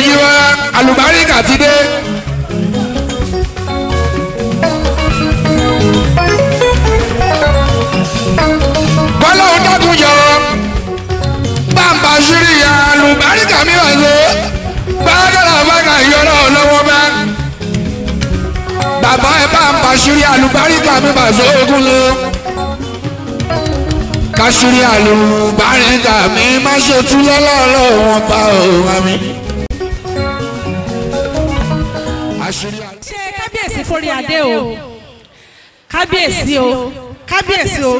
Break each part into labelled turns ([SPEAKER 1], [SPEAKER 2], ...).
[SPEAKER 1] yí wá àlùbáríkà ti dé. bọ́lá òun dákun jọ bàbá ṣírí àlùbáríkà mi wà lọ bàgàlà bàgà yọrọ lọ́wọ́ bá bàbá ẹ bàbá ṣírí àlùbáríkà mi bà sóògùn lọ kásírí àlùbáríkà mi má ṣe tú lọ́lọ́rọ́ wọn bá òun mi.
[SPEAKER 2] ṣe kábíyèsí forí adé o kábíyèsí o kábíyèsí o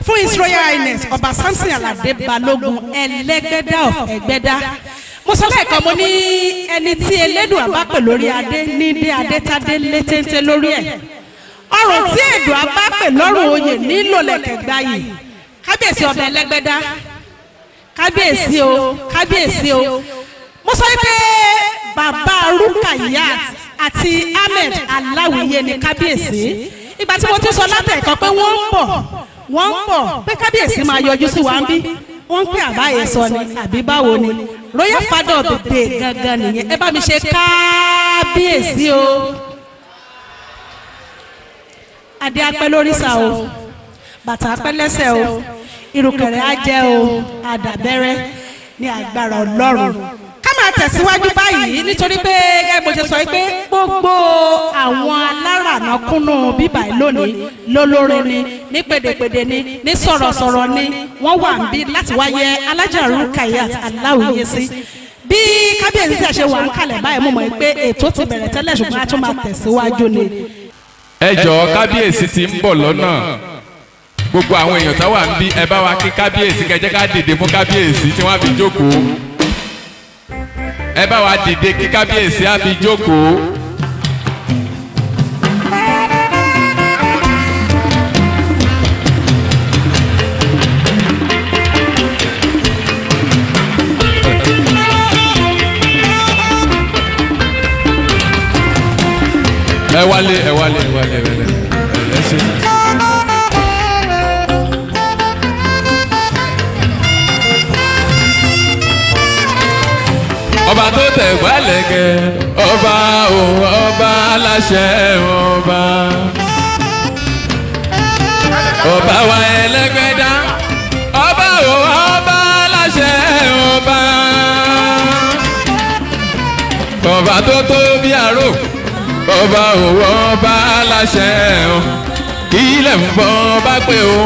[SPEAKER 2] fún his royal highness ọba Samson Aládé Balógun Ẹlẹ́gbẹ́dá of Ẹgbẹ́dá mo sọ lẹ́ẹ̀kan mo ní ẹni tí Elédùà bá pè lórí adé ní dé adé tádé létéńté lórí ẹ̀ ọrùn tí Èdùà bá pè lọ́rùn oyè nílò lẹ̀kẹ̀gbá yìí kábíyèsí ọba Ẹlẹ́gbẹ́dá kábíyèsí o kábíyèsí o mo sọ pé bàbá Rukayat àti Ahmed Aláwìyé ni kábíyèsí ìgbà tí mo ti sọ látẹ̀kọ́ pé wọ́n ń bọ̀ pé kábíyèsí máa yọjú sí wa ń bí wọ́n ń pè àbáyé sọ ni àbí báwo ni royal father of the day gangan nìyẹn ẹ bá mi ṣe kábíyèsí o adé apẹ́ lórí sà o bàtà apẹ́ lẹ́sẹ̀ o ìrùkẹ̀rẹ̀ á jẹ́ o àdàbẹ́rẹ́ ní agbára Ọlọ́run ká máa tẹ̀síwájú báyìí nítorí pé gẹ́gẹ́ bó ṣe sọ pé gbogbo àwọn alárànákúnnú bíbà lónìí lólórin ni ní pèdèpèdè ni ní sọ̀rọ̀sọ̀rọ̀ ni wọ́n wà ń bí láti wáyé Alájà Rukayat Aláwìyé sí bí kábíyèsí tí a ṣe wà ń kalẹ̀ báyìí mo mọ̀ pé ètò ti bẹ̀rẹ̀ tẹ́lẹ̀ ṣùgbọ́n a tún máa tẹ̀síwájú ni.
[SPEAKER 3] ẹ jọ̀ọ́ kábíyèsí ti ń bọ̀ lọ́nà gbogbo àwọn èèyàn tó wà ń bí ẹ bá wa kí kábíyèsí kẹjẹ ká dìde fún kábíyèsí tí wọ́n fi jókòó ẹ bá wa dìde kí kábíyèsí á fi jókòó. ẹ wálé ẹ ṣe. ọba tó tẹ̀ gbálẹ̀gẹ̀ ọba òun ọba aláṣẹ ọba ọba wa Ẹlẹ́gbẹ́dá ọba òun ọba aláṣẹ ọba ọba tó tó bí àrò ọba òun ọba aláṣẹ ọ kí ilẹ̀ ń bọ́ bá pé o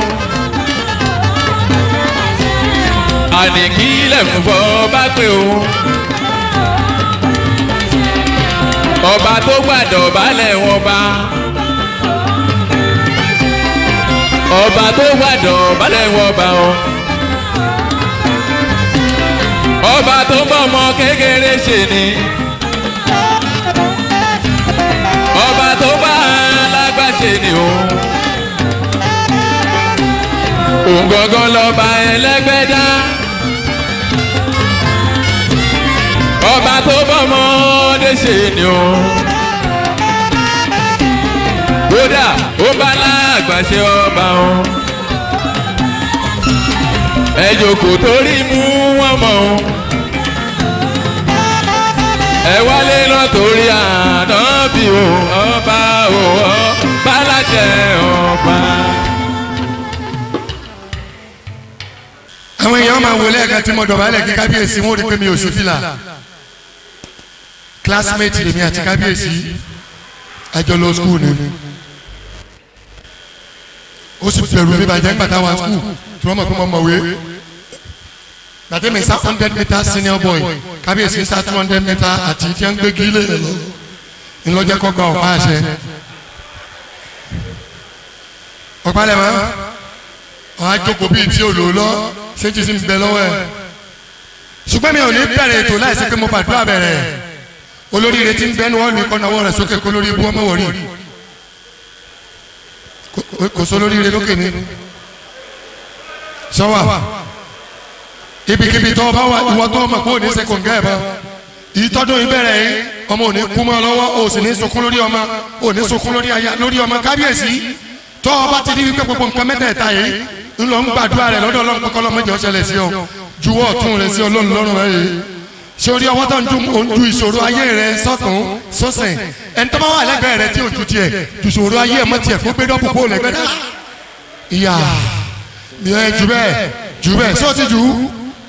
[SPEAKER 3] àní kí ilẹ̀ ń bọ́ bá pé o. ọba tó gbàdọ̀ balẹ̀ wọn bá ọba tó gbàdọ̀ balẹ̀ wọn bá ọ ọba tó bọ́mọ kékeré ṣe ni ọba tó bá lágbà ṣe ni o òun gangan lọ́ba Ẹlẹ́gbẹ́dá ọba tó bọ́mọdé ṣe ni o kódà ó bá lágbà ṣe ọba o ẹ jókòó torí mú wọn mọ o ẹ wálé lọ torí ànábì o ọba o ọba láṣẹ ọba.
[SPEAKER 1] àwọn èèyàn máa wọlé ẹ̀ka tí mo dọ̀bálẹ̀ kí kábíyèsí wọn ò rí pé mi ò sí fìlà classmate lèmi àti kábíyèsí ẹjọ́ lọ school ni ó sì bẹ̀rù mi bàjẹ́ nígbà táwa school tí wọ́n mọ̀ pé mo mọ̀wé gbàtẹ́ mi sá 100 meter senior boy kábíyèsí sá 200 meter àti tí wọ́n ń gbé gílé lọ ńlọ́jẹ́ kọ́kọ́ ọ̀pá àṣẹ ọ̀pá lẹ̀ mọ́ ọ̀hún àjọkọ̀ bíi tí ò lò lọ ṣéjì sí ń bẹ lọ́wọ́ ẹ̀ ṣùgbọ́n mi ò ní bẹ̀rẹ̀ ètò láìsí pé mo fàdúrà bẹ̀rẹ̀ olórí rẹ ti ń bẹnu wọn ní kọ́nàwọ́ rẹ̀ sókè kó lórí ibú ọmọ wọ̀rí kò sọ lórí rẹ lókè ní sọ́wà ibikíbi tó bá wà ìwọ tó mọ̀ kó o ní sẹ́kọ̀ǹgá ẹ̀ bá ìtọ́dún ìbẹ̀rẹ̀ yìí ọmọ ò ní kú mọ́ lọ́wọ́ o sì ní sunkún lórí ọmọ o ní sunkún lórí aya lórí ọmọ kábíyèsí tó o bá ti di wípé gbogbo nǹkan mẹ́tẹ̀ẹ̀ta yìí ńlọ ń gbàdúrà rẹ̀ lọ́dọ̀ ọlọ́run kọ́kọ́ lọ́mọdé ọ̀ṣẹlẹ̀ sí ọ juwọ́ ọ̀tún rẹ̀ sí ọlọ́run lọ́rùn rẹ̀ yìí sórí ọwọ́ tó ń ju ìṣòro ayé rẹ sọ́tún sọ́sẹ̀ ẹni tó bá wà lẹ́gbẹ̀ẹ́ rẹ tí ò ju tiẹ̀ ju ìṣòro ayé ẹ̀ mọ́ tiẹ̀ kó gbé dọ́kù kó lẹ́gbẹ̀ẹ́ dá ìyá ìyẹn jù bẹ́ẹ̀ ṣé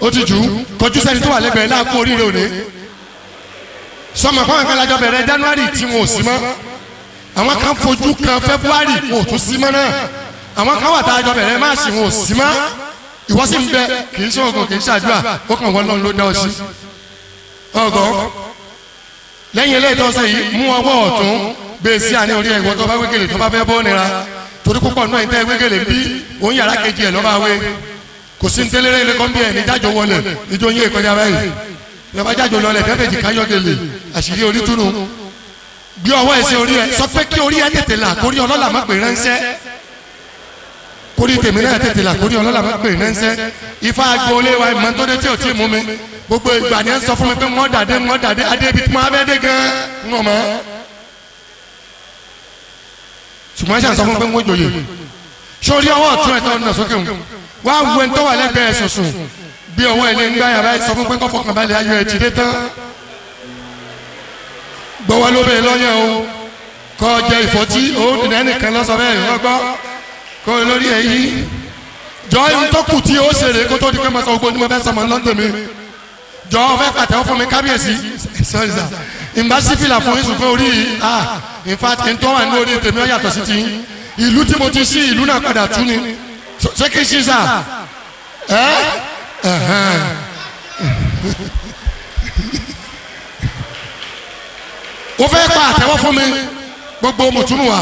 [SPEAKER 1] ó ti jù kọjú sẹ́ni tó wà lẹ́gbẹ̀ẹ́ láàkó oríire òní sọmọ fún àwọn kan lájọ bẹ̀rẹ̀ January tí wọn ò sí mọ́ àwọn kan fojú kan February wọn ò tún sí mọ́ náà àwọn kan wà tá a jọ bẹ̀rẹ̀ March wọn ò sí mọ́ ìwọ sì ń bẹ kì í sọ̀rọ̀ kì í ṣàdúrà ó kàn wọ́n lọ́n ló dá ọ sí ọgọ́ lẹ́yìn eléyìí tó ń sẹ́ yìí mú ọwọ́ ọ̀tún bẹ́ẹ̀ sí àní orí ẹ̀wọ̀n tó bá wégele tó bá fẹ́ bọ́ nira torí púpọ̀ náà ìtẹ́ wégele bí òun yàrá kejì ẹ̀ lọ́ba wé kò sí ní tẹ́lẹ̀rẹ́ ilé kan bí ẹ̀ ní jájọ wọlé ìjọ yín ìkọjá báyìí lọ́ba jájọ lọlẹ̀ tẹ́fẹ̀jì káyọ̀gẹ̀lẹ̀ àṣírí orí túnú gbé ọwọ́ ẹ̀ sí orí ẹ̀ sọ pé kí orí ẹ̀ tètè là kórí ọlọ́lá má pè ránṣẹ́ kórí tèmi náà tètè là kórí ọlọ́lá má pè ránṣẹ́ ifá agboolé wa ìmọ̀ tó dé tí ò tí ì mú mi gbogbo ìgbà ni ẹ sọ fún mi pé wọ́n dàdé adébi tí mo abẹ́ dé gan-an ń wọ̀n mọ́ ṣùgbọ́n ẹ ṣàn sọ fún mi pé wọ́n jòyè sórí ọwọ́ ọ̀tún ẹ̀ tó ń nà sókè ń wá wo ẹni tó wà lẹ́gbẹ̀ẹ́ sùsùn bí ọwọ́ ẹ̀ lé ń gbá yàrá ẹ sọ fún pé kọ́ fọkàn balẹ̀ ayọ̀ ẹ̀ ti dé tán gbọ́wọ́ ló bẹ̀ lọ́yẹ̀ o kọ́ jẹ ìfọ́tí ó dìde ẹnìkan lọ́sọ bẹ́ẹ̀ ọgbọ́ kọ́ lórí ẹ̀ yí jọ ẹni tó kù tí ó ṣèrè kó tó di pé mo sọ gbogbo ní mo fẹ́ sọmọ lọ́dọ̀ mi jọ fẹ́ pàtẹ́wọ́ fún mi kábíyèsí sorry sir ìgbà sífìlà fún yín ṣùgbọ́n orí in fact n tó wà ní orí tèmi ó yàtọ̀ sí ti ìlú tí mo ti sí ìlú náà padà tú ni ṣé kí n ṣí sà ó fẹ́ pa àtẹ́wọ́ fún mi gbogbo mùtúmù wa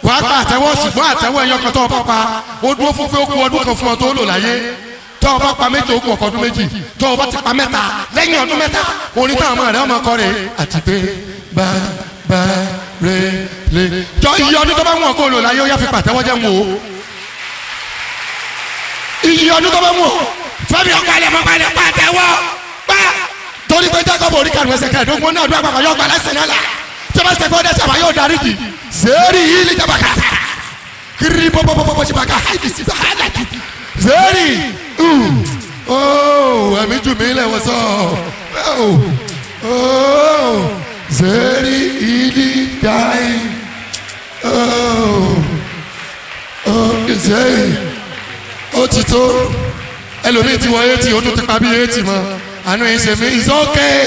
[SPEAKER 1] wàá pa àtẹ́wọ́ ṣùgbọ́n àtẹ́wọ́ ẹ̀yọ́ kan tó o bá pa ó dúró fún pé ó kú ọdún kan fún ọ tó lò láyé tó o bá pa méjì ó kú ọkọ ọdún méjì tó o bá ti pa mẹ́ta lẹ́yìn ọdún mẹ́ta orin táwọn ọmọ rẹ ọmọ kọ rè àti pé bá rè lè jọ iye ọdún tó bá mú ọ kó lò láyé ó yá fi pàtẹ́wọ́ jẹ́ mu o iye ọdún tó bá mú ọ fẹ́mi ọ̀pálẹ̀ mọ́pálẹ̀ pàtẹ́wọ́ pa torí pé Jákọ́bù orí kànú ẹsẹ̀ kẹẹ̀ẹ́dógún náà ọdún àpapọ̀ yóò gba lẹ́sẹ̀ náà la tí a bá ṣe gbọ́dọ̀ sábà yóò darí jì zeri yìí ní jaba kàtà kiri bọ́bọ́bọ́bọ́ ṣe bá ká haidi sí bá hàdà jù zeri ẹ̀mí jù mí lẹ̀ wọ́n sọ zeri yìí dáì zeri ó ti tó ẹlòmíì ti wọ 80 ó tún ti pa bí 80 mọ́ àánú yìí ṣe mí it's okay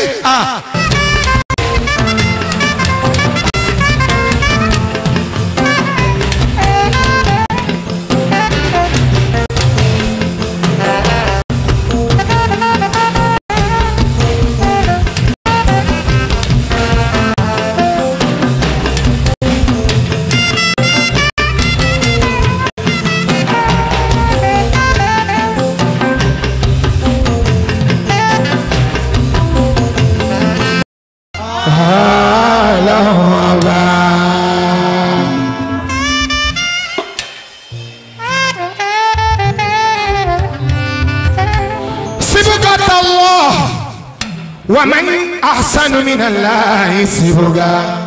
[SPEAKER 4] ومن أحسن من الله سبغا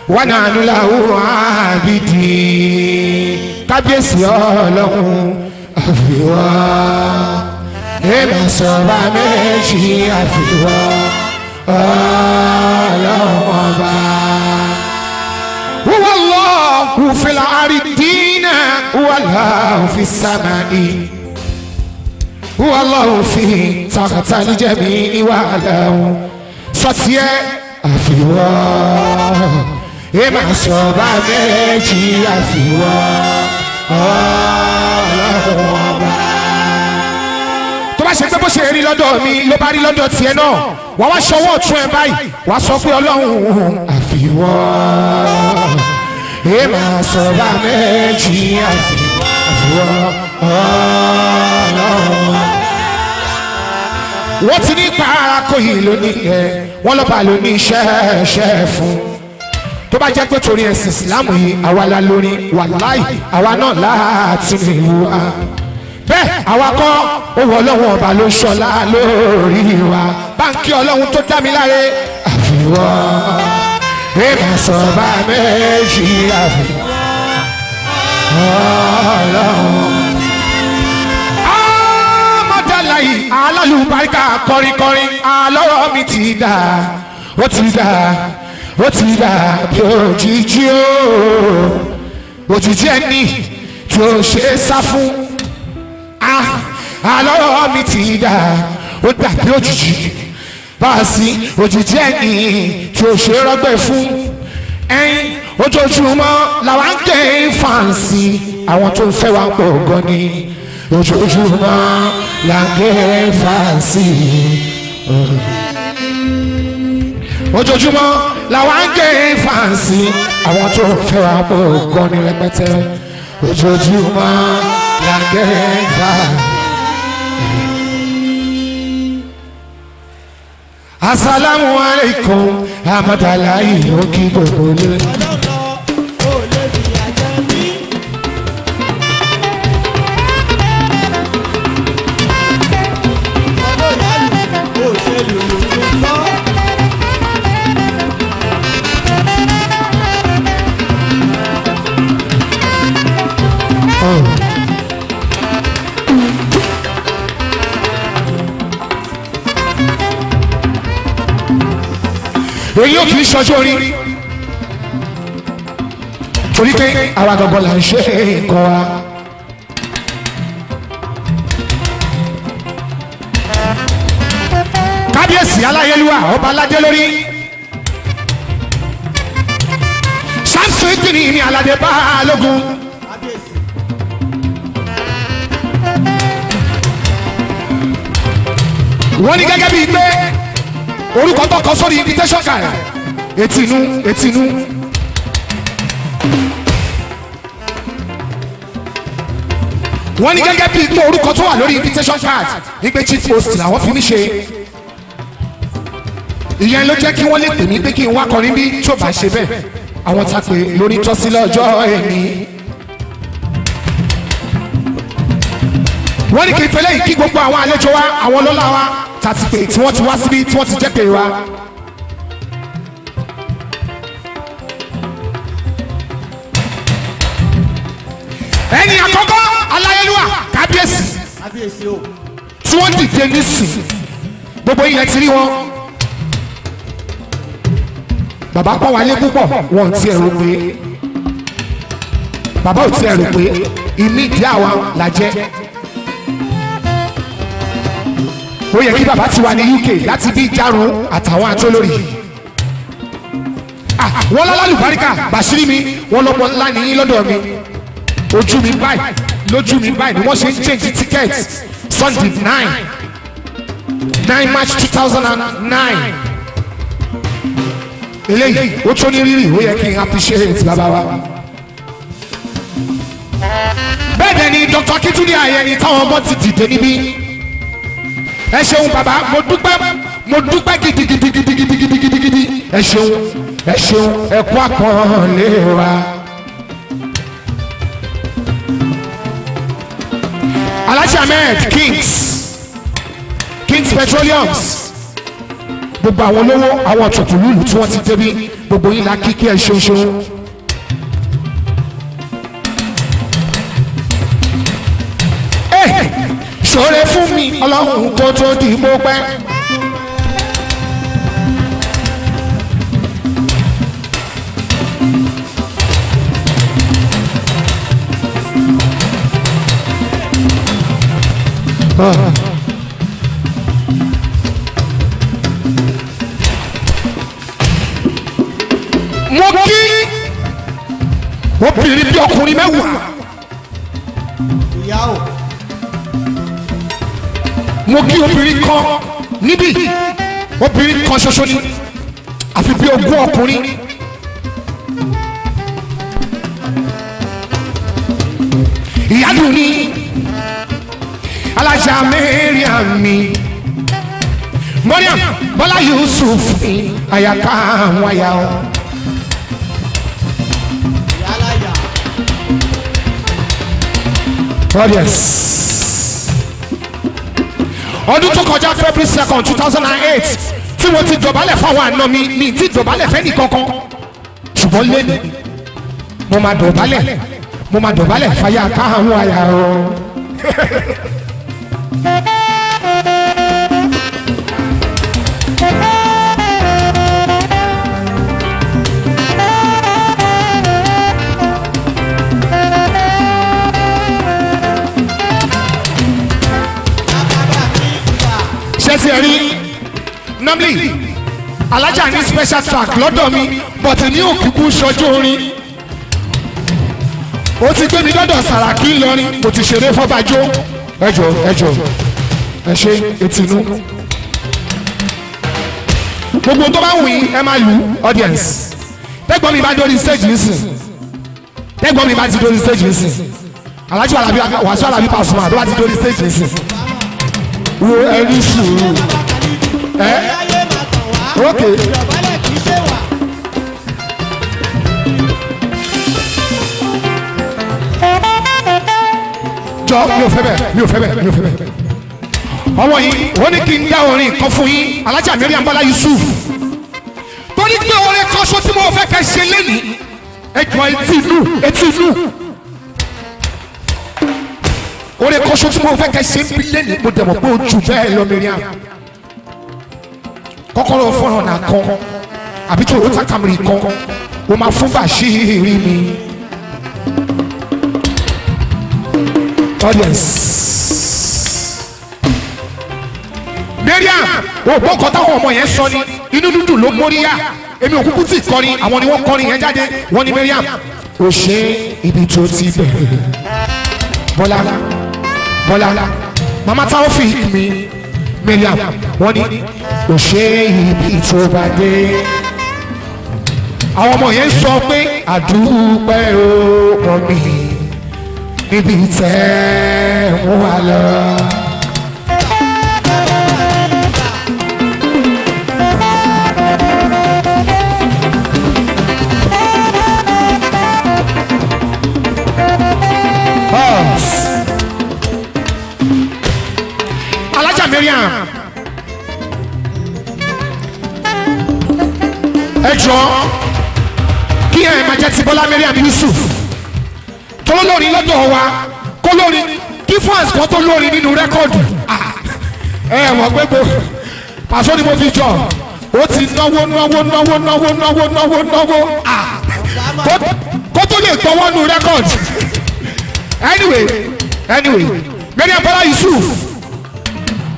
[SPEAKER 4] ونحن له عابدين kábíyèsí Ọlọ́run àfihàn èmi sọba méjì àfihàn Ọlọ́run ọba. huwa Allahu fil ardina huwa Allahu fis samai. هو الله فيه تحت الجميع وعلاه فتيه أفيواه إما صوبا ميجي أفيواه tó bá ṣe pé bó ṣe rí lọ́dọ̀ mi ló bá rí lọ́dọ̀ tiẹ̀ náà wà wá ṣọwọ́ ọ̀tún ẹ̀ báyìí wà sọ pé Ọlọ́run àfìwọ́ ìmọ̀ sọ̀bà méjì àfìwọ́ Ọlọ́run. wọ́n ti ní parako yìí lónìí ẹ̀ wọ́n lọ́ba lónìí ṣẹ́ẹ̀ṣẹ́ fún tó bá jẹ́ pé torí ẹ̀sìn ìsìlámù yìí àwa la lórí wàláì àwa náà láti rìn wá bẹ́ẹ̀ àwa kọ́ owó Ọlọ́run ọba ló ṣọlá lórí wa báńkì Ọlọ́run tó dá mi láre àfiwọ́ èèmọ̀ sọ̀bà méjì àfiwọ́ Ọlọ́run. ọmọdé láyìí alálùbáríkà kọrinkọrin alọ́rọ̀ mi ti dà ó ti dà ó ti dà bí òjijì o òjijì ẹni tí ó ṣe é sá fún alọ́rọ̀ mi ti dà ó dà bí òjijì báàsì òjijì ẹni tí ó ṣe é rọ́gbẹ́ fún ẹyin ojoojúmọ́ làwọn ń ké fàǹsì àwọn tó ń fẹ́ wa pọ̀ gan ni ojoojúmọ́ là ń ké fàǹsì ojoojúmọ́ làwọn ń ké fàǹsì àwọn tó ń fẹ́ wa pọ̀ gan ni rẹpẹtẹ ojoojúmọ́ là ń ké fàǹsì. Assalamu alaikum amadalayi oki gbogbo le. Èyí ò kì í ṣọjọ́ orí torí pé àwa gangan là ń ṣe nǹkan wa. Kábíyèsí aláyélúwà ọba aládé lórí Samson ìdíni ní aládé Balógun. Wọ́n ní gẹ́gẹ́ bíi pé orúkọ tó kọ sórí invitation card etinu wọ́n ní gẹ́gẹ́ bíi pé orúkọ tó wà lórí invitation card ní pé chief host làwọn fi mí ṣe ìyẹn ló jẹ́ kí wọ́n lè pè mí pé kí n wá kọrin bí tó bá ṣe bẹ́ẹ̀ àwọn tá a pè lórí tọ́sí lọ́jọ́ ẹ̀mí. wọ́n ní kí n fẹ́lẹ́ yìí kí gbogbo àwọn àlejò wa àwọn lọ́lá wa tàti pé tí wọ́n ti wá síbí tí wọ́n ti jẹ́ pé wa. ẹni àkọ́kọ́ aláyélúwà kábíyèsí tí wọ́n dìde nísìn gbogbo ilẹ̀ ti rí wọn. bàbá pọ̀ wálé púpọ̀ wọn ò tiẹ̀ rò pé bàbá ò tiẹ̀ rò pé ìmí ìdí àwa là jẹ́. ó yẹ kí bàbá ti wà ní UK láti bí ìjárun àtàwọn àtolórí. wọ́n lálùbáríkà bàṣírí mi wọ́n lọ́pọ̀ ńlá nìyí lọ́dọ̀ mi ojú mi báyìí lójú mi báyìí ni wọ́n ṣe ń change ticket Sunday 9 March 2009. eléyìí ó tó ní rírì ó yẹ kí n appreciate bàbá wa. bẹ́ẹ̀ dẹ̀ ni Dr. Akitunde Ayẹni táwọn ọmọ ti dìde níbí. ẹ ṣeun bàbá mo dúpẹ́ gidigidi ẹ ṣeun ẹ kú àpọ́nlé wa. Alhaji Ahmed Kings Petroleums gbogbo àwọn olówó àwọn ọ̀tọ̀kùlùlù tí wọ́n ti débi gbogbo yín la kíkí ẹ ṣeun. ṣoore fún mi ọlọ́run kó tó di mo pẹ́. mo kí obìnrin bí ọkùnrin mẹ́wàá. mo kí obìnrin kan níbí obìnrin kan ṣoṣo ni àfi bí ogún ọkùnrin. ìyádùn ni alájà Mariam mi Mariam Bọ́lá Yusuf mi àyàká àwọn àyà ọ. ọdún tó kọjá February 2nd 2008 tí mo ti dọ̀bálẹ̀ fáwọn àna mi ti dọ̀bálẹ̀ fẹ́ni kankan ṣùgbọ́n lẹ́nu mo máa dọ̀bálẹ̀ fàyà káwọn àyà ọ. ṣé ti ẹ rí normally alájà ní special track lọ́dọ̀ mi but ní òkùnkùn ṣọjọ́ orin ó ti gbé mi lọ́dọ̀ Sàràkí Ìlọrin mo ti ṣeré fọ́bàjọ́ ẹjọ́ ẹ ṣe etí inú gbogbo tó bá wù yín ẹ máa lu audience tẹ́gbọ́n mi bá dórí stage nísìn tẹ́gbọ́n mi bá ti dórí stage nísìn Alhaji Wasiu Alabi Pasuma tó bá ti dórí stage nísìn wo ẹni sùúrù ẹ ok. jọ mi ò fẹ́ bẹ́ẹ̀ ọmọ yìí wọ́n ní kí n dá orin kan fún yín Alájà Mariam Bọ́lá Yusuf torí pé orin kan ṣo tí mo fẹ́ kẹ́ ṣe lẹ́nìí ẹjọ́ etí inú orin kan ṣo tí mo fẹ́ kẹ́ ṣe ń bí lẹ́nìí mo dẹ̀ mọ̀ pé o jù bẹ́ẹ̀ lọ Mariam kọ́kọ́rọ́ fọ́nrán náà kan àbí Toyota Camry kan o máa fún Bashiri mi. Audience. Mariam o gbọ́ kọ́ táwọn ọmọ yẹn sọ ni inú dúdú ló móríyá èmi ò kúkú tí kọrin àwọn ni wọ́n kọrin yẹn jáde wọ́n ní Mariam o ṣe ibi tó ti bẹ̀rẹ̀ Bọ́lá mama Taofik mi Mariam wọ́n ní o ṣe ibi tó bá dé àwọn ọmọ yẹn sọ pé àdúpẹ́ o mọ̀ mi níbi tẹ́ mú wa lọ. Alájà Mariam ẹ jọ kí ẹ máa jẹ́ ti Bọ́lá Mariam Yusuf tó lórí lọ́dọ̀ wa kó lórí kí fans kan tó lórí nínú rẹ́kọ̀dù ẹ wọ́n gbégbó pàṣọ ni mo fi jọ ó ti náwó kó tó lè gbọ́wọ́ nínú rẹ́kọ̀dù anyway Mariam Bọ́lá Yusuf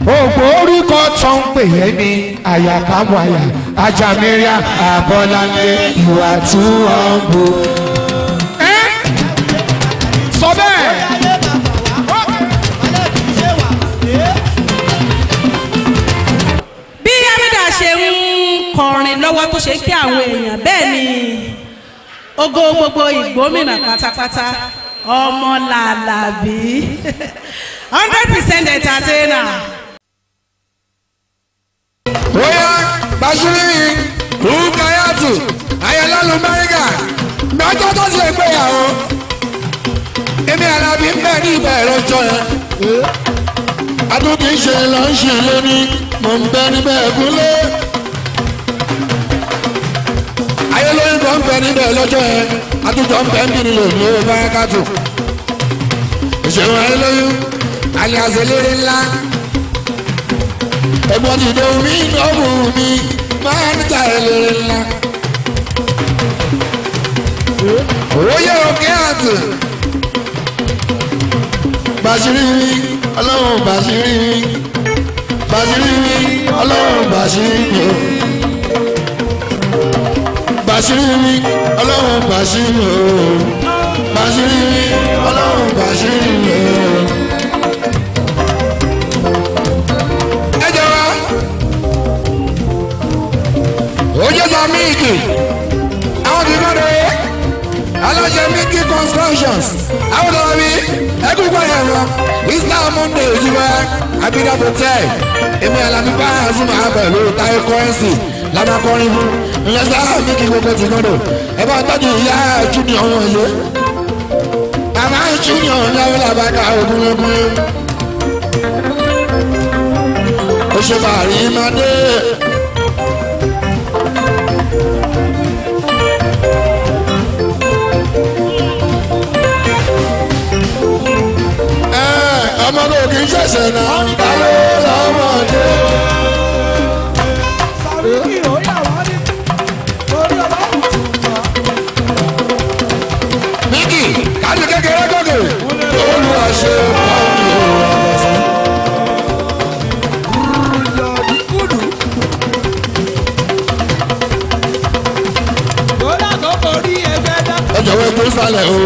[SPEAKER 4] ògbó orúkọ tó ń pè é ní àyàkámọ́ àyà ajá Mariam Abọ́láńdé ìwà tí wọ́n ń bò. sọ bẹ́ẹ̀.
[SPEAKER 2] bí Amida ṣe ń kọrin lọ́wọ́ tó ṣe kí àwọn èèyàn bẹ́ẹ̀ ni ògo gbogbo Ìgbómìnà pátápátá ọmọ Làlàbí 100% entertainer.
[SPEAKER 5] Oya Bashiri Rukayatu Ayalalu Mariga gbàtọ́ tó ṣe gbéyàwó èmi Alábí ń bẹ ní ìbẹ̀rẹ̀ ọjọ́ yẹn adúgbò ìṣe lọ ń ṣe lóní mò ń bẹ níbẹ̀ gúnlé ayélujára kan ń bẹ níbẹ̀ lọ́jọ́ yẹn adúgbò ń bẹ ń bí nílò ní owó bárakàtù ìṣòro ayélujára alias eléré ńlá ẹ̀gbọ́n ti dé omi ìdánwò mi máa ń ta eléré ńlá. Oyè òkè àtù Bashiri mi ọlọ́run Bashiri mi Bashiri mi ọlọ́run Bashiri mi o Bashiri mi ọlọ́run Bashiri mi o Bashiri mi ọlọ́run Bashiri mi o. Ẹ jọ̀wọ́ ojú Samiki àwọn ti gbọ́dọ̀ yẹ alájẹ Miki constructions àwọn ọ̀dọ́ mi ẹgbẹ́gbẹ́ yẹn lọ Islam Monday ìjìbá Abida hotel èmi Alábí Pasuma pẹ̀lú Táyé currency lamakọrin fún ńlẹ́sà Miki gbogbo ti gbọ́dọ̀ ẹ bá tọ́jú ìyá junior wọn yé màmá junior ńláwó làbákà ogunlógún ó ṣe bàrí madé. Ọmọdé kì í ṣẹ̀ṣẹ̀ náà kálọ́ lọ́mọdé. Miki kájú kékeré gòkè olùwàṣẹ pàmì òwò. nísàlẹ̀ o.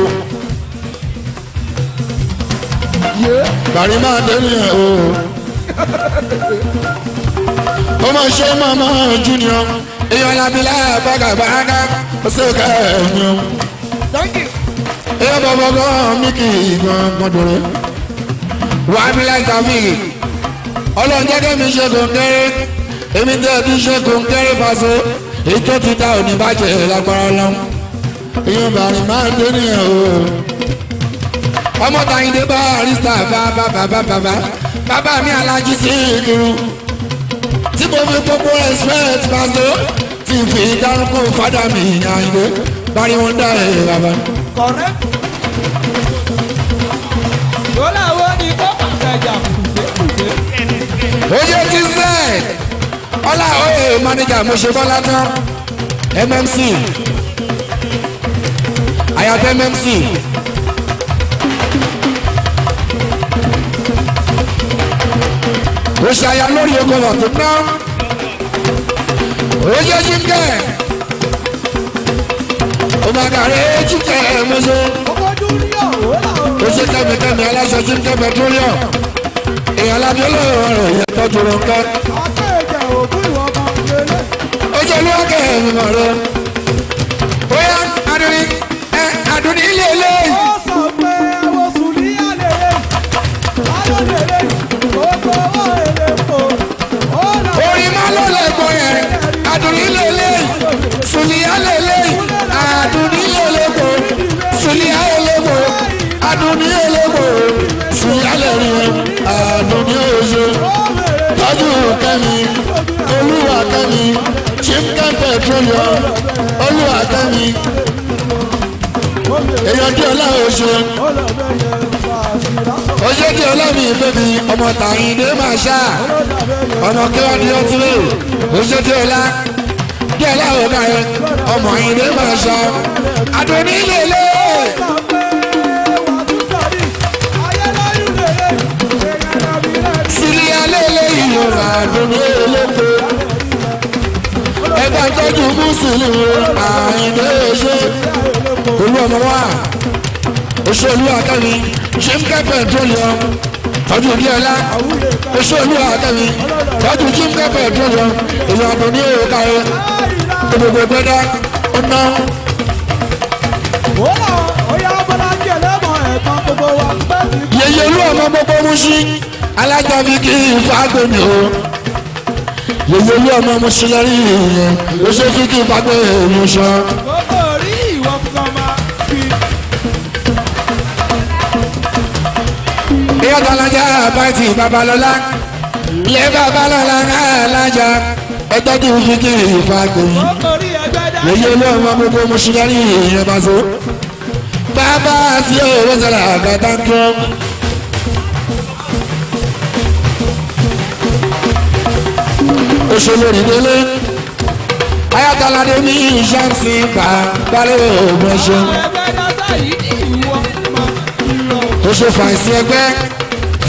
[SPEAKER 5] Bàrí máa dé nìyẹn o. Ó máa ṣe màmá junior. Èèyàn lábílẹ̀ bàgàbàgà ó sì ká ẹ̀yìn o. Èèyàn bọ̀bọ̀bọ̀ mí kì í gbọ̀ngàn dòrè. Wà á bí láìka mí. Ọlọ́run jẹ́ kẹ́mi ṣe kòńkẹ́rẹ́. Èmi tẹ́ ti ṣe kòńkẹ́rẹ́ Paso. Èyí tó ti ta òní bàjẹ́ lágbára lọ́wọ́. Èèyàn bàrí máa dé nìyẹn o. Ọmọ Tàyíndé bá àrísà bàbá mi Alájí sí ìkírun. Tí mo fi gbogbo respect Paso. Tí fi dárúkọ fádà mi Àyìndé. Bari wọn dá ẹ bàbá.
[SPEAKER 6] Correct. Yọ́lá wo ni kó pàṣẹjà kùdé.
[SPEAKER 5] Oye ti sẹ́, ọlá oye manager mo ṣe bọ́lá tán, MMC, àyàtọ̀ MMC. Ó ṣàyà lórí ogun ọ̀tún náà. Oye jíjẹ́, ó máa kàrẹ́ jíjẹ́ mo ṣe. Ó ṣe kẹ́mikẹ́mi aláṣọ jíjẹ́ petroleum. Èèyàn lábí olóòrùn rẹ̀ yẹ tọ́jú rẹ̀ ńkọ́. Ojú olúwa kẹ́hìn mọ̀ rẹ̀. Bóyá Adùnní ilé ilé.
[SPEAKER 6] Ó sọ pé ẹ̀wọ̀n sùn ní àlè rẹ̀. Ayọ̀ lè rẹ̀. Gbogbo owó èlé fò.
[SPEAKER 5] Orin máa lọ lẹ́gbọ̀n yẹn. Adùnní ilé ilé. Sùnìyà lè lé. Adùnní ilé lẹ́gbọ̀. Sùnìyà lè lẹ́gbọ̀. Adùnní ilé lẹ́gbọ̀. Sùnìyà lè rí ẹ. Adùnní oṣù. Tọ́jú kẹ́mi. Olúwa kẹ́mi. Chimken petroleum. Olúwa kẹ́mi. Èèyàn kí ọlá oṣù. Oṣù kí ọlá mi bébí. Ọmọ Tàyíndé máa ṣá. Ọmọ kíwá ni ó ti lè. Oṣù kí ọlá. Kí ọlá ọ̀gá yẹn. Ọmọ Àyìndé máa ṣá. Adùnní lè lé. Sílíà lélẹ̀ ìyọ̀rọ̀ Adùnní eléko. Ẹgbẹ́ tọ́jú Mùsùlùmí Àyìndé ṣe. Olú ọmọ wa. Oṣù Olúwa kẹ́mi. Chimken petroleum. Tọ́jú Díọ̀lá. Oṣù Olúwa kẹ́mi. Tọ́jú Chimken petroleum. Èèyàn Adùnní òkà yẹn. Gbogbo gbẹdá. Ó ná. Yèyé olú ọmọ gbogbo Mùsí. Alájà fi kí ìfagbèmí o. Yèyé olú ọmọ Mùsí lórí ìyẹn. Ó ṣe fi kí ìfagbèmí sọ.
[SPEAKER 6] Gbogbo orí ìwọ fúnkan máa fi.
[SPEAKER 5] Ìyá Tọ́lájà Báìtì Babalọ́lá. Ilé Babalọ́lá alájà. Ẹgbẹ́ tí ó fi kí ìfagbèmí.
[SPEAKER 6] Gbogbo orí ẹgbẹ́ dá.
[SPEAKER 5] Yèyé olú ọmọ gbogbo Mùsí lórí ìyẹn Paso. Bàbá àti òwe sọ̀rọ̀ àgbàtà ń kọ́. Òṣèlérì délé. Ayátọ́ládé ní ìṣàǹsì balẹ̀ ògùn ẹ̀ṣẹ̀.
[SPEAKER 6] Ẹgbẹ́ dá sáyìí ní ìwọ máa ń lọ.
[SPEAKER 5] Ó ṣe fàìsì ẹgbẹ́.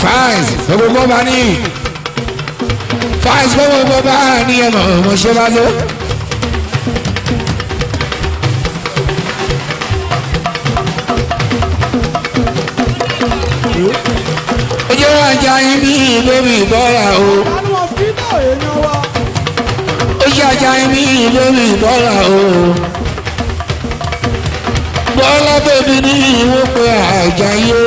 [SPEAKER 5] Fàìsì gbogbo bá ní. Fàìsì gbogbo bá ní ẹ̀mọ̀ ọmọṣẹ́ bá lé. Ojú ajá yín bí lórí ìbọ́ra o.
[SPEAKER 6] Àwọn fídíò èèyàn wa.
[SPEAKER 5] Ojú ajá yín bí lórí ìbọ́ra o. Bọ́lá bèbí ní ìwé pé àjà yó.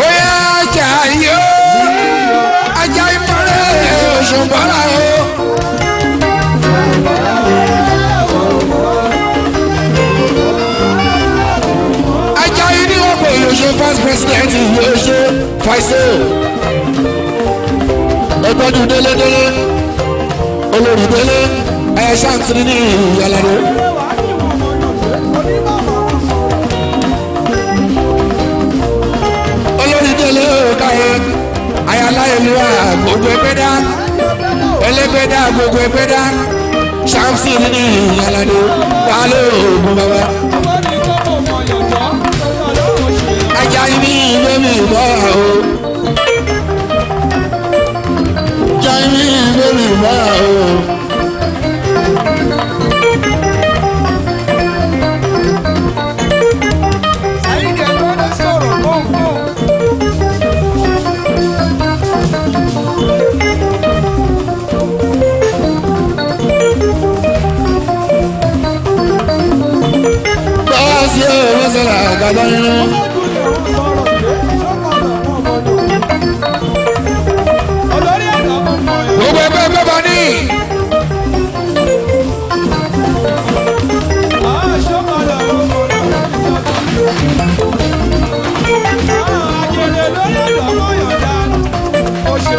[SPEAKER 5] Oya ajá yó. Ajá ìmọ̀lẹ́ oṣù bọ́lá o. Ajayi ni wọ́n pè yóò ṣe first president yóò ṣe Faisal. Ẹgbẹ́dún délédélé olórí délé ẹ̀ ṣáàtìrì ní ìyàlàdé. Olórí délé òkàyé ayálà ìlú gbogbo ẹgbẹ́ dá ẹlẹ́gbẹ́ dá gbogbo ẹgbẹ́ dá ṣáàtìrì ní ìyàlàdé wàhálà òògùn bàbá. Ajayi ní ìwé mi bọ́ra o. Ajayi ní ìwé mi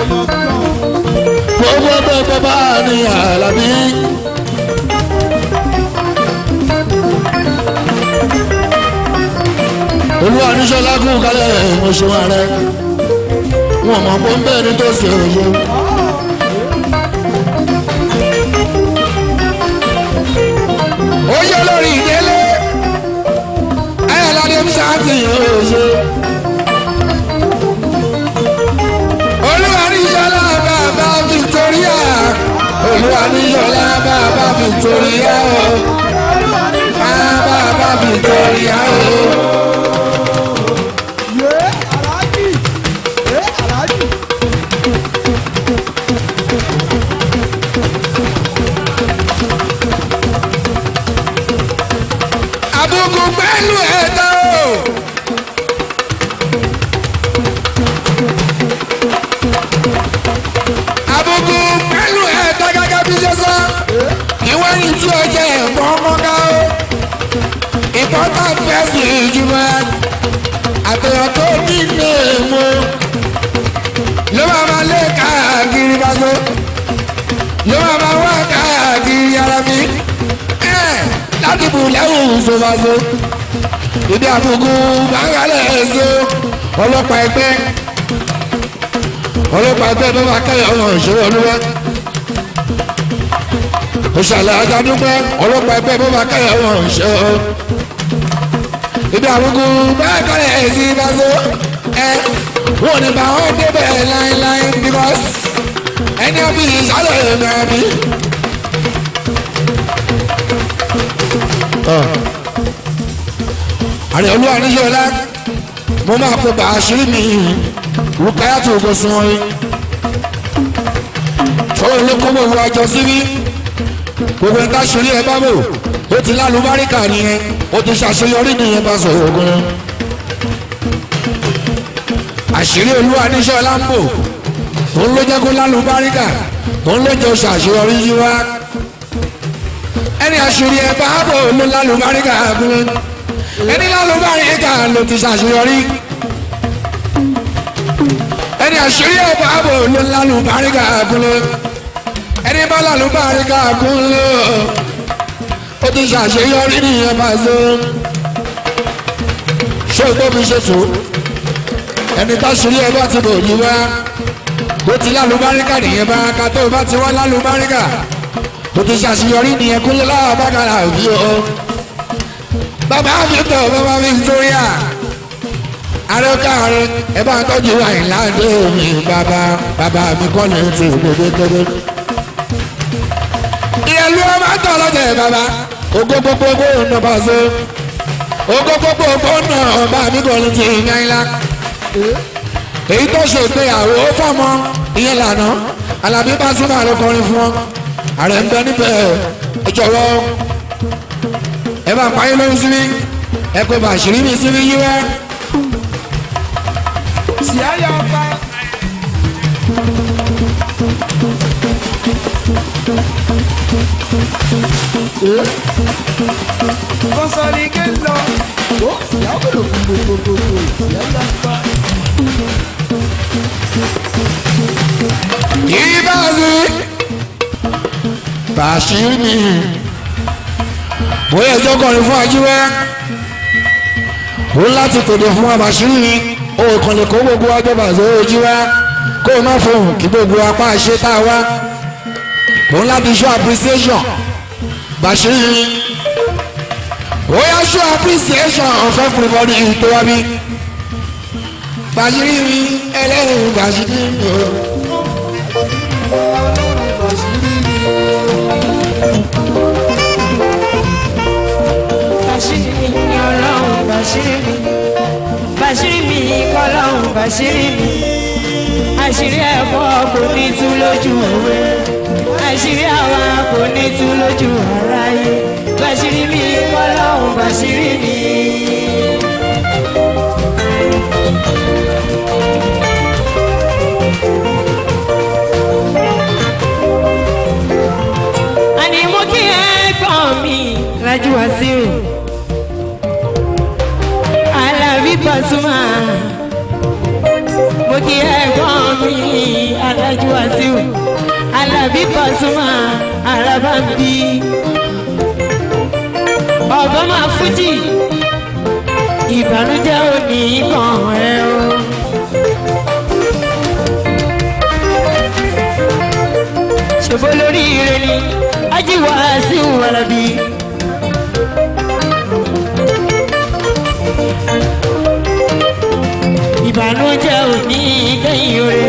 [SPEAKER 5] gbogbo ẹgbẹ́ tó bá ní Àlàbí. Olúwa níṣọ́lá kún kálẹ̀ mo ṣe wọn rẹ wọn mọ̀ pé ń bẹ́ẹ̀ ní tó ṣe òye. ó yẹ lórí ìdílé ayọ̀ládé ń ṣáàtì òye. Olúwa níṣọ́lá bàbá Victoria Olúwa níṣọ́lá bàbá Victoria o bàbá Victoria o. Àbùkù pẹ̀lú ẹ̀dá o. Àbùkù pẹ̀lú ẹ̀dá gẹ́gẹ́ bí ṣe sọ. Ìwé ní tí o jẹ ẹ̀fọ́ mọ́ká o. Important person ìjùmọ̀ àtẹ̀yàn tó ní ilé èmo. Ló máa lé káàkiri bàtó. Ló máa wá káàkiri ara mi. Láti bù lẹ́wọ̀n ṣòfàṣọ. Ìdí àbùkù bàgálẹ̀ ẹ̀ṣọ́. Ọlọ́pàá ẹgbẹ́ bó máa kẹ́yọ̀ ọmọ ìṣòro olúwa. Òṣàlẹ̀ àjàdúgbẹ́ ọlọ́pàá ẹgbẹ́ bó máa kẹ́yọ̀ ọmọ ìṣòro. Ìdí àbùkù bàgálẹ̀ ẹ̀ṣọ́ ìbáṣọ. Wọ́n ní bá wọn débẹ̀ láíláí because ẹni ọbí ìṣàlẹ̀ ẹ̀mẹ́ bí. Àrẹ Olúwa níṣọ́lá mo máa kó bá àṣírí mi Rúkáyà tó kó sun orin tó ló kó gbogbo àjọ síbí gbogbo ẹ̀ka ṣírí ẹ bá bò ó ti lálùbáríkà nìyẹn ó ti ṣàṣeyọrí nìyẹn bá sọ̀rọ̀ ogun àṣírí Olúwa níṣọ́lá ń bò òun ló jẹ́ kó lálùbáríkà òun ló jẹ́ ṣàṣeyọrí yí wá ẹni àṣírí ẹ bá bò ló lálùbáríkà gúnlẹ̀ ẹni lálùbáríkà ló ti ṣàṣeyọrí ẹni àṣírí ẹ bá bò ló lálùbáríkà gúnlẹ̀ ẹni bá lálùbáríkà gúnlẹ̀ ó ti ṣàṣeyọrí nìyẹn bá ṣe ṣé o tóbi ṣe tó ẹni tá ṣírí ẹ bá ti bò yí wá ó ti lálùbáríkà nìyẹn bá ká tó bá ti wá lálùbáríkà ó ti ṣàṣeyọrí nìyẹn kúnlẹ̀ láàbàkàrà òbí o. Bàbá Victor bàbá Victoria àrẹ́kàrẹ́ ẹ bá ń tọ́jú àìláńdé mi bàbá mi kọ́ ní ti gbẹgbẹgbẹ. Ìyẹ̀lú ẹ máa ń tọ́ lọ́jọ́ bàbá ogógógógó ọ̀nà bá ṣe ogógógógó ọ̀nà ọba mi kọ́ ní ti ìyáńlá. Èyí tó ṣe ìgbéyàwó fọ́mọ ìyẹn lànà Àlàbí Pasuma ló kọrin fún ọ ààrẹ ń bẹ níbẹ̀ ẹ jọ̀wọ́ ẹ bá pààyàn lórí síbí ẹ kó bá àṣírí mi síbí yí wá.
[SPEAKER 6] Síáyà ọba. Kọ́sọ̀rì ké lọ. Ó síáwó ló fún gbogbogbò síáyà ọba.
[SPEAKER 5] Ìbáṣe bàṣírí mi bóyá ẹjọ́ kọrin fún ajíwẹ́ ó láti tòde fún àbàṣírí mi ó kàn lè kó gbogbo ọjọ́ bàṣẹ ojíwẹ́ kó o má fohùn kí gbogbo apá ṣe tá a wá òun láti show appreciation bàṣírí mi ó yá show appreciation of everybody tó wá bí bàṣírí mi ẹlẹ́rìí bàṣírí mi o.
[SPEAKER 7] Bàṣírí mi kọ́lọ́hún bàṣírí mi àṣírí ẹ̀fọ́ kò ní tú lójú òwe àṣírí àwa kò ní tú lójú aráyé bàṣírí mi kọ́lọ́hún bàṣírí mi. àní mú kí ẹ̀gbọ́n mi Lájí Wàsíù Àlàbí Pasuma mo kí ẹ̀gbọ́n mi Alájí Wàsíù Alábí Pasuma Arábàmbí Ọ̀bọ́mà Fújì ìbànújẹ́ ò ní kàn ẹ́ o. ṣòbó lórí ire ni Ají Wàsíù Alábí. ìbànújẹ́ ò ní kẹ́yìn ore.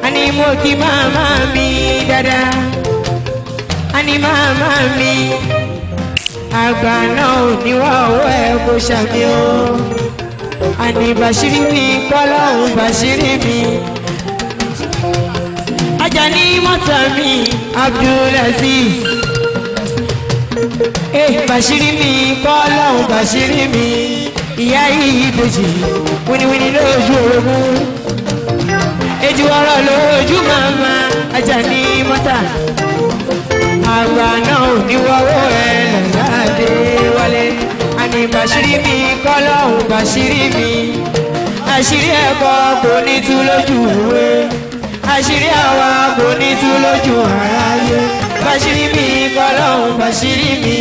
[SPEAKER 7] àní mo kí màmá mi dáadáa. àní màmá mi àgbà náà ò ní wá ọwọ́ ẹ̀ kó ṣàmì o. àní bàṣírí mi kọ́lọ́hún bàṣírí mi. Ajani mọ́tà mi Abdulaziz. bàṣírí mi kọ́lọ́hún bàṣírí mi. ìyá yìí ìbejì wíníwíní lójú orogún. ejò ọ̀rọ̀ lójú màmá Ajani mọ́tà. àgbà náà ò ní wọ́wọ́ ẹ̀ lọ́láàdé wálé. àní bàṣírí mi kọ́lọ́hún bàṣírí mi. àṣírí ẹ̀kọ́ kò ní tú lójú ìwé. àṣírí àwa kò ní tú lójú aráyé. bàṣírí mi kọ́lọ́hún bàṣírí mi.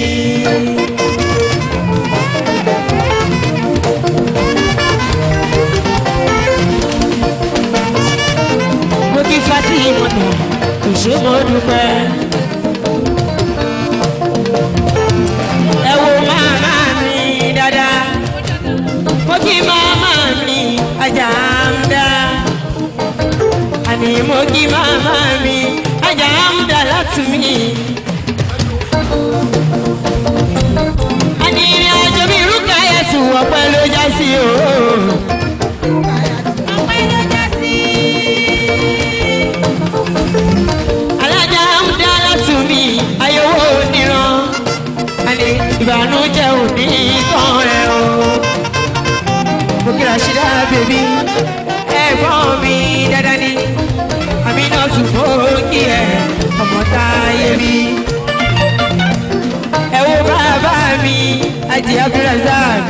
[SPEAKER 7] mo kí Fatima kò ṣe mo dúpẹ́. ẹ wo màmá mi dáadáa. mo kí màmá mi ajá ń dá. àní mo kí màmá mi ajá ń dá láti mi. àní ìrìn àjò mi Rúkáyà tù ọpẹ́ ló já sí o. ọpẹ́ ló já sí. alájà ń dá láti mi ayọ̀wò níran. àní ìbànújẹ́ ò ní kàn rẹ̀ o. mo kí Rashida bèbí ẹ̀gbọ́n mi dáadáa ni. Àmínà tún fòókì ẹ̀ ọmọ táyé rí. ẹ wo bàbá mi Àjì Abdulrazak.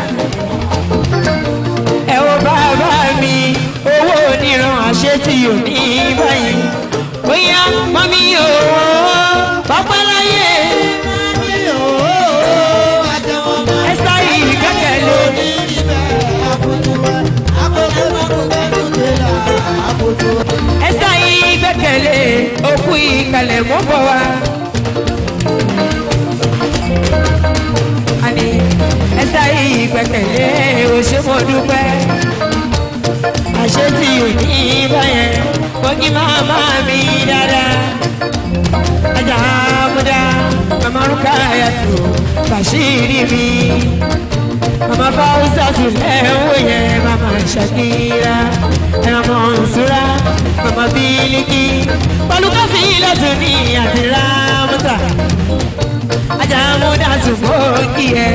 [SPEAKER 7] ẹ wo bàbá mi owó oníran àṣetì òní báyìí. bóyá mọ́mí òwò pápá láyé. ẹ sáyé ìgbẹ́kẹ̀lé. ẹsẹ̀ yìí gbẹ́kẹ̀lé òkú ìkàlẹ̀ mọ́ bọ̀ wá. àní ẹsẹ̀ yìí gbẹ́kẹ̀lé òṣèmọ̀ dúpẹ́. àṣetì òní báyẹn kọ́kí màmá mi dáadáa. ajá múdá màmá Rúkáyà tù bàṣírí mi. màmá Fáwùsà tù lẹ́wọ̀ yẹn màmá Ṣàkírà. màmá Nsúrà màmá Bílíkì pẹ̀lú káfí lọ́tún ní àti Rámọ́tà. ajá múdá tún fòókì ẹ̀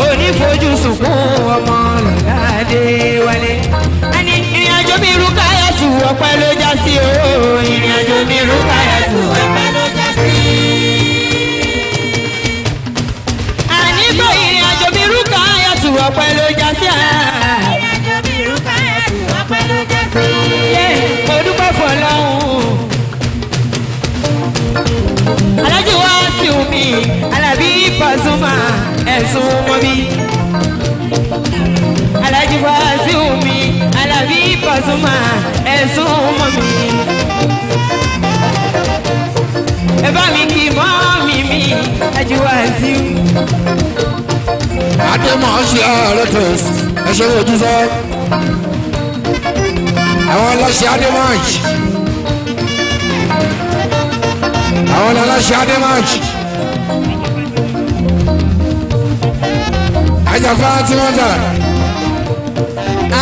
[SPEAKER 7] onífojú sunkún ọmọ lọ́ládé wálé. àní ìrìn àjò mi Rúkáyà tù ọpẹ́ ló já sí o. ìrìn àjò mi Rúkáyà tù ọpẹ́ ló já sí. àní kò ìrìn àjò mi Rúkáyà tù ọpẹ́ ló já sí. mo dúpẹ́ fọlọ́hún. Alájí Wàsíù mi Alábí Pasuma ẹ̀sùn mọ́ mi. Alájí Wàsíù mi Alábí Pasuma ẹ̀sùn mọ́ mi. ẹ bá mi kí mọ́ mi Alájí Wàsíù.
[SPEAKER 5] Adémọ̀ ṣe ààrẹ tẹ̀sí ẹ̀ṣẹ̀ ojú sọ. àwọn ọlọ́ṣẹ́ Adémọ̀jì. àwọn ọlọ́ṣẹ́ Adémọ̀jì. àjàfà tí wọ́n tà.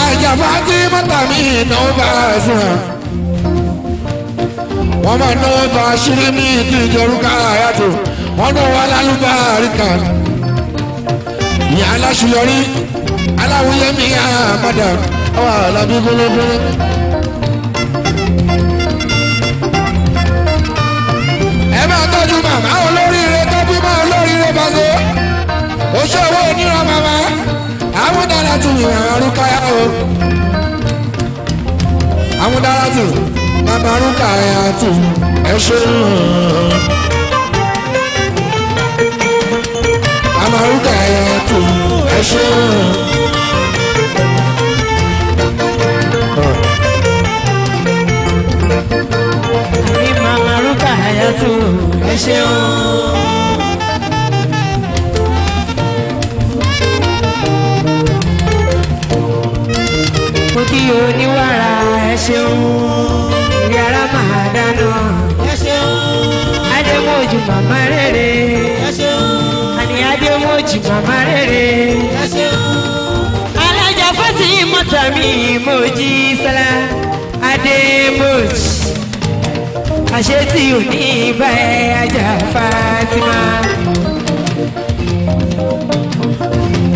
[SPEAKER 5] àjàfà tí wọ́n tà mí ìnáwó bá a sùn. wọ́n máa náwó bá a ṣírí ní ìdí ìjọrúkà àyàtò. wọ́n náwó wá lálùbá àríkà. ìyá aláṣeyọrí aláwòye mi àmàdà ọwọ́ àlàbí gbólógbóló. ẹ máa tọ́jú màmá olóríire tó bímọ olóríire bàzó. oṣù owó oníran màmá àmúdàlá tún ìrìn Rúkáyà o. amúdárátù babarúkà ẹ̀yàtù ẹ ṣeun. babarúkà ẹ̀yàtù ẹ ṣeun.
[SPEAKER 7] àní babarúkà ẹ̀yàtù ẹ ṣeun. mo kí oníwàrà ẹ ṣeun yàrá máa dáná ẹ ṣeun adémọ̀jù màmá rere ẹ ṣeun àní adémọ̀jù màmá rere ẹ ṣeun alájà fásitì mọ́tàmí mojí sálá adémọ̀jù àṣetì òní bá ẹ ajá Fatima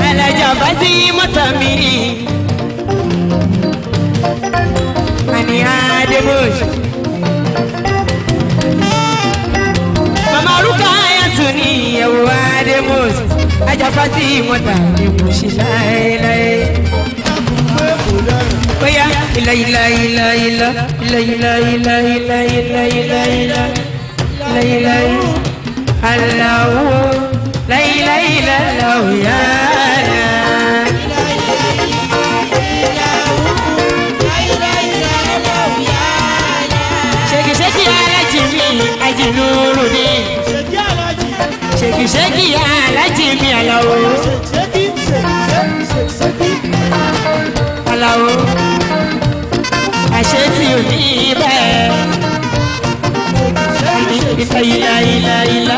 [SPEAKER 7] alájà fásitì mọ́tàmí. Ani Ademosh Mama Rukayatu ni ẹ̀wò Ademosh Ajafati mọ́ta ni mo ṣe láéláé. Oya ila ila ila ila ila ila ila ila ila ila ila ila ila Allahu la ila ila Allahu ya ajinurudi ṣèkìṣèkì alájí mi Àlàó Àlàó àṣetì òní bẹ́ẹ̀ ilá ilá ilá ilá